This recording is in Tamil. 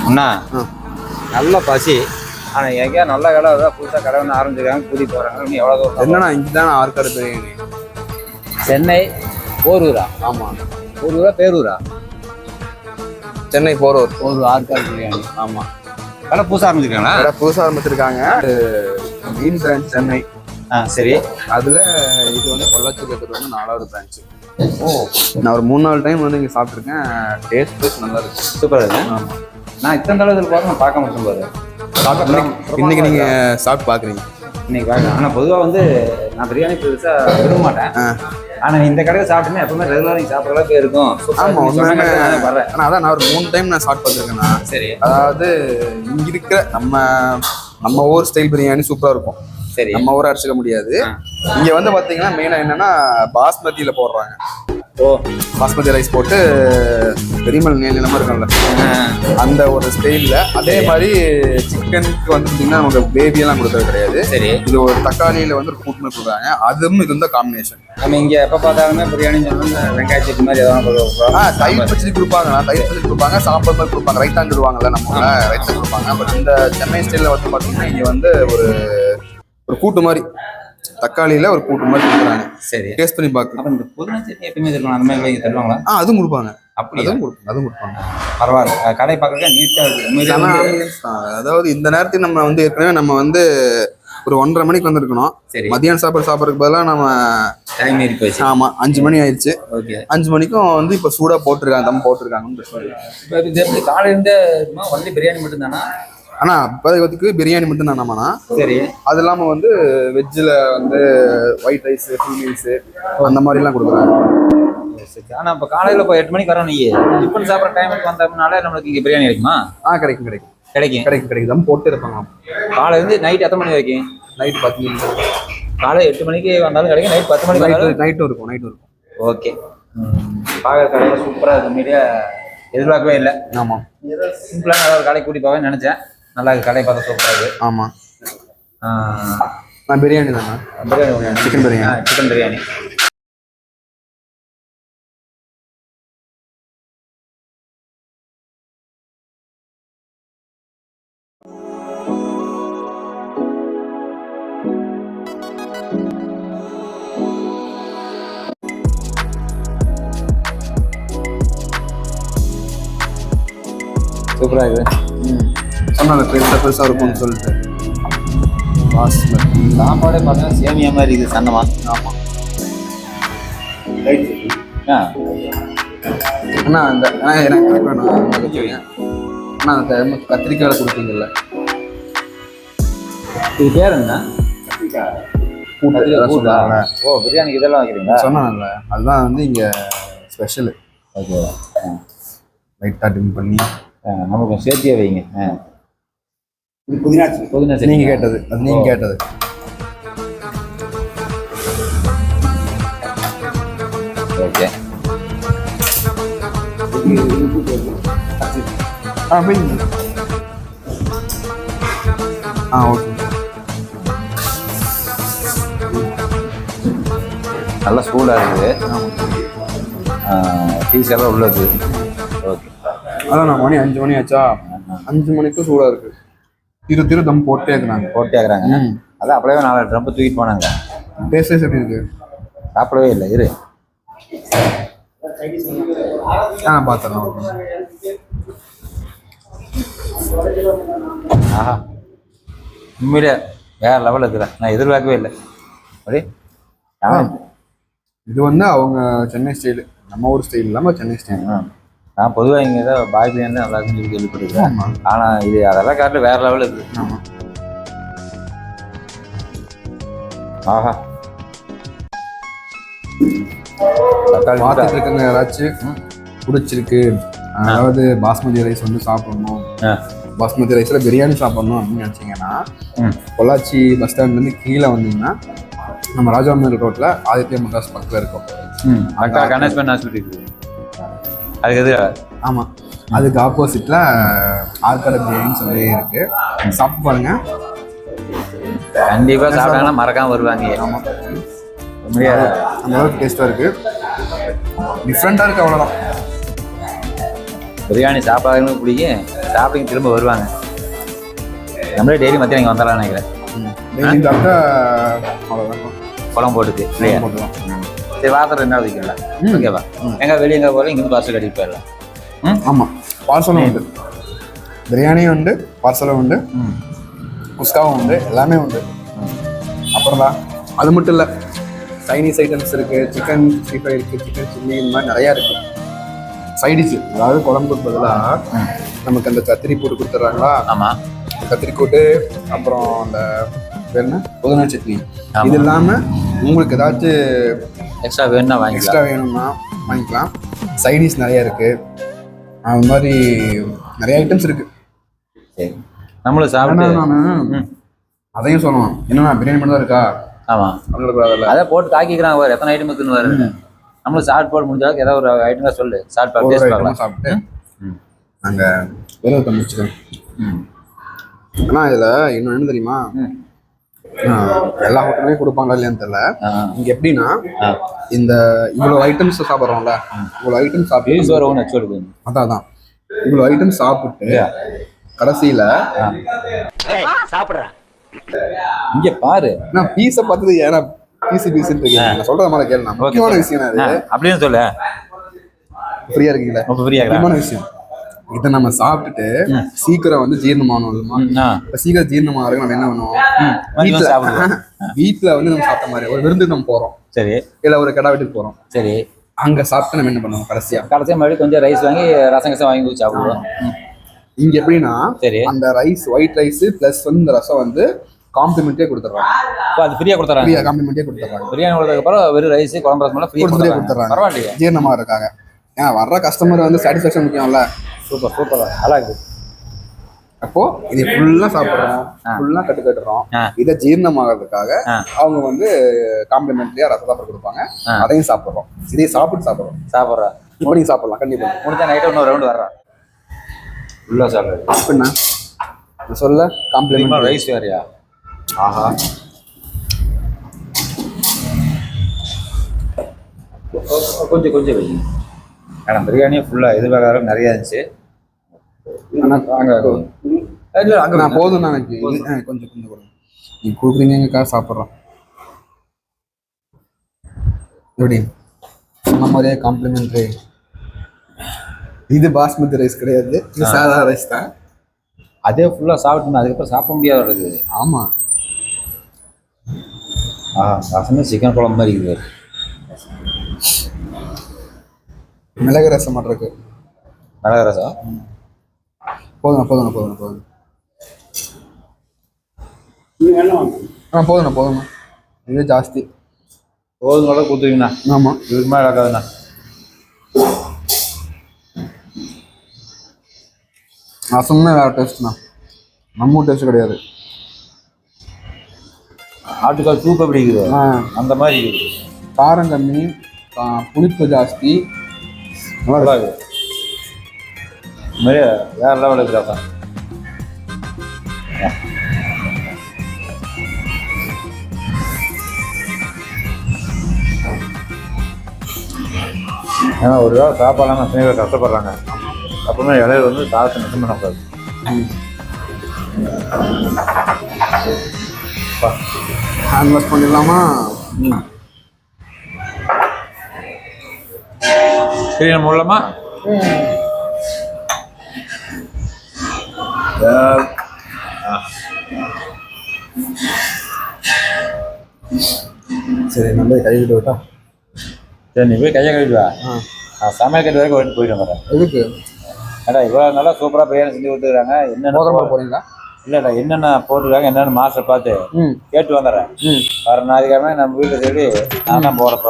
அண்ணா நல்ல பசி. ஆனால் எங்கேயா நல்ல கடை தான் புதுசாக கடை ஒன்று ஆரம்பிச்சிருக்காங்க, கூட்டிகிட்டு போகிறாங்க. நீ எவ்வளோ தூரம்? என்னன்னா இங்கே தானே ஆற்காடு பிரியாணி. சென்னை போரூரா? ஆமாம். போரூரா பேரூரா? சென்னை போரூர். போரூர் ஆற்காடு பிரியாணி. ஆமாம். கடை புதுசாக ஆரம்பிச்சிருக்காங்களா? கடை புதுசாக ஆரம்பிச்சிருக்காங்க. Main branch Chennai. சரி. அதில் இது வந்து பொள்ளாச்சியில் வந்து 4வது பிரான்ச்சு. நான் ஒரு 3-4 டைம் வந்து இங்கே சாப்பிட்ருக்கேன். டேஸ்ட் நல்லா இருக்கு. சூப்பராக இருக்கு. ஆமாம். நான் இத்தனை தடவை போகிறேன், நான் பார்க்க மாட்டேன் பாரு. இன்னைக்கு நீங்கள் சாப்பிட்டு பார்க்குறீங்க. இன்னைக்கு பார்க்கலாம். ஆனால் பொதுவாக வந்து நான் பிரியாணி பெருசாக விரும்ப மாட்டேன். ஆனால் இந்த கடையில் சாப்பிட்டேன்னா எப்பவுமே ரெகுலராக நீங்கள் சாப்பிட்றதா போய் இருக்கும். ஆமாம், வரேன். ஆனால் அதான் நான் ஒரு 3 டைம் நான் சாப்பிட்டு பார்த்துருக்கேன்னா. சரி. அதாவது இங்கே இருக்கிற நம்ம ஊர் ஸ்டைல் பிரியாணி சூப்பராக இருக்கும். சரி. நம்ம ஊரை அடிச்சுக்க முடியாது. இங்க வந்து பாத்தீங்கன்னா மெயினா என்னன்னா பாஸ்மதியில போடுறாங்க. பாஸ்மதி ரைஸ் போட்டு பெரியமல் நீளமா இருக்கும்ல, அந்த ஒரு ஸ்டைல்ல. அதே மாதிரி சிக்கனுக்கு வந்து பாத்தீங்கன்னா நமக்கு பேபி எல்லாம் கொடுக்கறது கிடையாது. சரி. இது ஒரு தக்காளியில வந்து ஒரு கூட்டுமே கொடுக்குறாங்க. அதுவும் இது வந்து காம்பினேஷன். நம்ம இங்க எப்ப பார்த்தாலுமே பிரியாணி வெங்காய சட்னி மாதிரி ஏதாவது தயிர் பச்சடி கொடுப்பாங்க. தயிர் பச்சடி கொடுப்பாங்க, சாம்பார் மாதிரி கொடுப்பாங்க, ரைத்தான் சொல்லுவாங்கல்ல, நம்ம ரைத்தான் கொடுப்பாங்க. பட் இந்த சென்னை ஸ்டைல்ல வந்து பாத்தீங்கன்னா இங்க வந்து ஒரு கூட்டு மாதிரி தக்காளியில ஒரு கூட்டு மாதிரி கொடுக்குறாங்க. சரி, டேஸ்ட் பண்ணி பார்க்கலாம். இந்த புதினா சட்னி எப்பயுமே தருவாங்க, அந்த மாதிரி தருவாங்களா? அதுவும் கொடுப்பாங்க. அப்படி அதுவும் கொடுப்பாங்க. பரவாயில்ல, கடை பார்க்க நீட்டா இருக்கு. அதாவது இந்த நேரத்துக்கு நம்ம வந்து ஏற்கனவே நம்ம வந்து ஒரு 1:30 மணிக்கு வந்திருக்கணும். சரி. மதியானம் சாப்பிட்றதுக்கு பதிலாக நம்ம டைம் ஏறி போயிடுச்சு. ஆமா, 5 மணி ஆயிடுச்சு. ஓகே. 5 மணிக்கும் வந்து இப்போ சூடா போட்டிருக்காங்க, தம் போட்டிருக்காங்கன்னு. காலையிலேருந்து ஒன்லி பிரியாணி மட்டும் தானா? ஆனா இப்போதைக்கு பிரியாணி மட்டும் தானாமாண்ணா. சரி. அது இல்லாம வந்து வெஜ்ஜில் வந்து ஒயிட் ரைஸ், ஃபுல் மீல்ஸ் அந்த மாதிரிலாம் கொடுக்குறாங்க. ஆனால் இப்போ காலையில் இப்போ 8 மணிக்கு வரோம். நீ டிஃபன் சாப்பிட்ற டைமுக்கு வந்தோம்னால நம்மளுக்கு இங்கே பிரியாணி கிடைக்குமா? கிடைக்கும். தம் போட்டு இருப்பாங்க. காலையிலேருந்து நைட் எத்தனை மணி வரைக்கும்? நைட் 10 மணி. காலை 8 மணிக்கு வந்தாலும் கிடைக்கும், நைட் 10 மணிக்கு நைட்டும் இருக்கும். ஓகே. பார்க்குற கடையில் சூப்பராக இருக்கு. மீடியாக எதிர்பார்க்கவே இல்லை. ஆமாம். சிம்பிளான ஒரு கடை கூட்டி போவேன்னு நினச்சேன். நல்லா இருக்கு, கடை பார்த்தா சூப்பராக இருக்கு. ஆமாம். நான் பிரியாணி தானே. பிரியாணி, சிக்கன் பிரியாணி. சூப்பராக இருக்குது. சொன்னாங்க பெருசாக இருக்கும்னு சொல்லிட்டு. பாஸ்மதி சாப்பாடே பார்த்தீங்கன்னா சேமியா மாதிரி இருக்குது, சன்னமா. ஆமாம். அண்ணா அந்த எனக்கு வேணும். அண்ணா அந்த கத்திரிக்காய் கொடுத்தீங்கல்ல, இது பேர் என்ன? ஓ, பிரியாணிக்கு இதெல்லாம் வைக்கிறீங்களா? சொன்னாங்கல்ல, அதுதான் வந்து இங்கே ஸ்பெஷலு. ஓகே. லைட்டாக டிம் பண்ணி நமக்கு சேர்த்தியே வைங்க. புதினா நீங்கள் கேட்டது, அது நீங்கள் கேட்டது. ஓகே. ஓகே. நல்லா சூடாக இருக்குது. ஃபீஸ் எல்லாம் உள்ளது. ஓகே. அதான் நான் மணி 5 மணி ஆச்சா, 5 மணிக்கும் சூடாக இருக்குது. திரு தம் போட்டே இருக்கிறாங்க. அதான் அப்படியே 4 ட்ரம்பு தூக்கிட்டு போனாங்க. டேஸ்ட் எப்படி இருக்கு? சாப்பிடவே இல்லை. இரு பார்த்துடலாம். ஆஹா, உண்மையிலே வேற லெவலில் இருக்கிறேன். நான் எதிர்பார்க்கவே இல்லை. அப்படி இது வந்து அவங்க சென்னை ஸ்டைலு, நம்ம ஊர் ஸ்டைல் இல்லாமல் சென்னை ஸ்டைல். நான் பொதுவாக இங்கே தான் பாய் பிரியாணி தான் நல்லா இருக்குன்னு சொல்லி கேள்விப்பட்டிருக்கேன். ஆனால் இது அதெல்லாம் காட்டில் வேற லெவலில் இருக்குது. ஆமாம். ஆஹா, பார்த்துட்டு இருக்கவங்க யாராச்சும் பிடிச்சிருக்கு, அதாவது பாஸ்மதி ரைஸ் வந்து சாப்பிடணும், பாஸ்மதி ரைஸில் பிரியாணி சாப்பிடணும் அப்படின்னு நினச்சிங்கன்னா, பொள்ளாச்சி பஸ் ஸ்டாண்ட்லேருந்து கீழே வந்தீங்கன்னா நம்ம ராஜாமேல் ரோட்டில் ஆதித்ய மெட்ராஸ் பக்கத்தில் இருக்கோம். அதுக்கு எது? ஆமாம், அதுக்கு ஆப்போசிட்டில் ஆற்காடு பிரியாணின்னு சொல்லி இருக்கு. சாப்பிட்டு பாருங்க, கண்டிப்பாக சாப்பிட்டாங்கன்னா மறக்காமல் வருவாங்க. ஆமாம், அந்த அளவுக்கு டேஸ்ட்டாக இருக்குது, டிஃப்ரெண்ட்டாக இருக்குது. அவ்வளோதான். பிரியாணி சாப்பிடாதவங்களுக்கு பிடிக்கும், சாப்பிட்டு திரும்ப வருவாங்க. நம்மளே டெய்லி மத்தியம் இங்கே வந்தாலாம்னு நினைக்கிறேன். டெய்லி சாப்பிட்டா அவ்வளோதான், குழம்பு போட்டுக்கு இல்லையா? சரி, வாரத்தில் 2 நாள் வைக்கலாம். ஓகேவா? எங்கே வெளியே எங்கே போகிறோம், இங்கேருந்து பார்சல் கட்டிட்டு போயிடலாம். ஆமாம், பார்சலும் உண்டு, பிரியாணியும் உண்டு, பார்சலும் உண்டு, குஸ்காவும் உண்டு, எல்லாமே உண்டு. அப்புறம் தான் அது மட்டும் இல்லை, சைனீஸ் ஐட்டம்ஸ் இருக்குது, சிக்கன் 65 இருக்குது, சிக்கன் சில்லி, இந்த மாதிரி நிறையா இருக்குது. சைடிஷ், அதாவது குழம்புக்கு பதிலாக நமக்கு அந்த கத்திரி போட்டு கொடுத்துட்றாங்களா? ஆமாம், கத்திரி கூட்டு, அப்புறம் அந்த என்ன புதினா சட்னி. இது இல்லாமல் உங்களுக்கு ஏதாச்சும் எக்ஸ்ட்ரா வேணும்னா வாங்கிக்கலாம், எக்ஸ்ட்ரா வேணும்னா வாங்கிக்கலாம். சைடிஷ் நிறையா இருக்குது, அது மாதிரி நிறைய ஐட்டம்ஸ் இருக்குது. சரி, நம்மளும் சாப்பிட்டு நான் அதையும் சொல்லணும், என்னன்னா பிரியாணி மட்டும் தான் இருக்கா? ஆமாம், அதை போட்டு தாக்கிக்கிறாங்க. வேறு எத்தனை ஐட்டம் இருக்குன்னு வேறு. நம்மளும் சாப்பிட்டு போட்டு முடிஞ்ச அளவுக்கு ஏதாவது ஒரு ஐட்டம் சொல்லு. சாப்பிட்டு நாங்கள் விரதத்தை முடிச்சுக்கோங்க. ஆனால் இதில் இன்னும் என்ன தெரியுமா, எல்லா ஹோட்டல்லையும் கொடுப்பாங்களா இல்லையான்னு தெரியல. இங்கே எப்படின்னா, இந்த இவ்வளோ ஐட்டம்ஸ் சாப்பிட்றோம்ல, இவ்வளோ ஐட்டம் சாப்பிட்டு அதான் இவ்வளோ ஐட்டம் சாப்பிட்டு கடைசியில் சாப்பிட்றேன். இங்க பாரு, நான் பீஸை பார்த்தது ஏன்னா பீஸுன்னு நான் சொல்ற மாதிரி கேள்வி. முக்கியமான விஷயம் அது அப்படின்னு சொல்ல. ஃப்ரீயா இருக்கீங்களா? முக்கியமான விஷயம் இதை நம்ம சாப்பிட்டுட்டு சீக்கிரம் வந்து ஜீரணமானோம். இப்போ சீக்கிரம் ஜீரணமாகறதுக்கு நம்ம என்ன பண்ணுவோம், வீட்டில் வந்து நம்ம சாப்பிட்ட மாதிரி ஒரு விருந்துக்கு நம்ம போகிறோம். சரி, இல்லை ஒரு கடை வீட்டுக்கு போகிறோம். சரி, அங்கே சாப்பிட்டு நம்ம என்ன பண்ணுவோம், கடைசியாக மறுபடியும் கொஞ்சம் ரைஸ் வாங்கி ரசம் கசம் வாங்கி சாப்பிடுவோம். இங்க எப்படின்னா, அந்த ரைஸ் ஒயிட் ரைஸ் பிளஸ் வந்து இந்த ரசம் வந்து காம்ப்ளிமெண்டே கொடுத்துறாங்க. அது ஃப்ரீயா கொடுத்துறாங்க. ஃப்ரீயா காம்ப்ளிமெண்டே கொடுத்துறாங்க. பிரியாணி கொடுத்ததுக்கு அப்புறம் வெறும் ரைஸ் குழம்பு ரசம் எல்லாம் ஃப்ரீயா கொடுத்துறாங்க. பரவாயில்லையா? ஜீரணமா இருக்காங்க. ஏன்னா வர்ற கஸ்டமர் வந்து சாட்டிஸ்ஃபேக்ஷன் முக்கியம்ல. சூப்பர் நல்லா இருக்குது. அப்போ இதை ஃபுல்லா சாப்பிட்றோம், ஃபுல்லா கட்டுறோம். இதை ஜீரணமாகிறதுக்காக அவங்க வந்து காம்ப்ளிமெண்ட்லியா ரச சாப்பாடு கொடுப்பாங்க. அதையும் சாப்பிட்றோம். இதையும் சாப்பிட்றோம். இப்போ நீங்க சாப்பிடலாம். கண்டிப்பா முடிஞ்ச நைட்டு இன்னொரு ரவுண்ட் வர்றோம். உள்ள சாப்பிடுறது அப்படின்னா சொல்ல காம்ப்ளிமெண்ட் ரைஸ் வேறையா? ஆஹா, கொஞ்சம் வைங்க. ஆனால் பிரியாணியே ஃபுல்லாக எதிர்பார்க்காத நிறையா இருந்துச்சு. அங்கே நான் போதும் எனக்கு கொஞ்சம் கொடுங்க. நீங்கள் கொடுக்குறீங்க, எங்கள் காசு சாப்பிட்றோம். எப்படி சொன்ன மாதிரியே காம்ப்ளிமெண்ட்ரி. இது பாஸ்மதி ரைஸ் கிடையாது, இது சாதா ரைஸ் தான். அதே ஃபுல்லாக சாப்பிட்டோம், அதுக்கப்புறம் சாப்பிட முடியாத இருக்குது. ஆமாம். ரசமே சிக்கன் குழம்பு மாதிரி இருக்குது. மிளகு ரசம் மட்டும் இருக்கு. மிளகு ரசம் போதும். போதும். இது ஜாஸ்தி. போதும் கொடுத்துருவீங்கண்ணா. ஆமாம், இதுக்கு மேலே இருக்காதுண்ணா. ரசம்னா வேறு டேஸ்ட்ண்ணா, நம்ம டேஸ்ட் கிடையாது. ஆட்டுக்கால் சூப் எப்படி இருக்குது அந்த மாதிரி காரம் கம்மி, புளிப்பு ஜாஸ்தி, நல்லா இருக்குது. இது மாதிரி வேறு லெவலில் இருக்கிறாப்பா. ஏன்னா ஒரு வேளை சாப்பாடுலாம் எத்தனை பேர் கஷ்டப்படுறாங்க. அப்புறமே இலையில வந்து சாதத்தை மிச்சம் பண்ணக்கூடாது. ஹேண்ட் வாஷ் பண்ணிடலாமா? சரி, நம்ம உள்ளமா சரி, நம்ம கழுவிட்டு விட்டா. சரி, நீ போய் கையை கழுவிட்டு வா. சமையல் கட்டு வரைக்கும் போயிட்டு வந்துடுறேன். எதுக்கு? ஏடா இவ்வளோ நல்லா சூப்பராக பிரியாணி செஞ்சு கொடுத்துருக்காங்க. என்னென்ன போறீங்களா? இல்லைடா, என்னென்ன போட்டுருக்காங்க என்னென்ன மாஸ்டர் பார்த்து கேட்டு வந்துடுறேன். வர ஞாயிற்றுக்கிழமை நம்ம வீட்டில் சரி நான் தான் போகிறப்ப.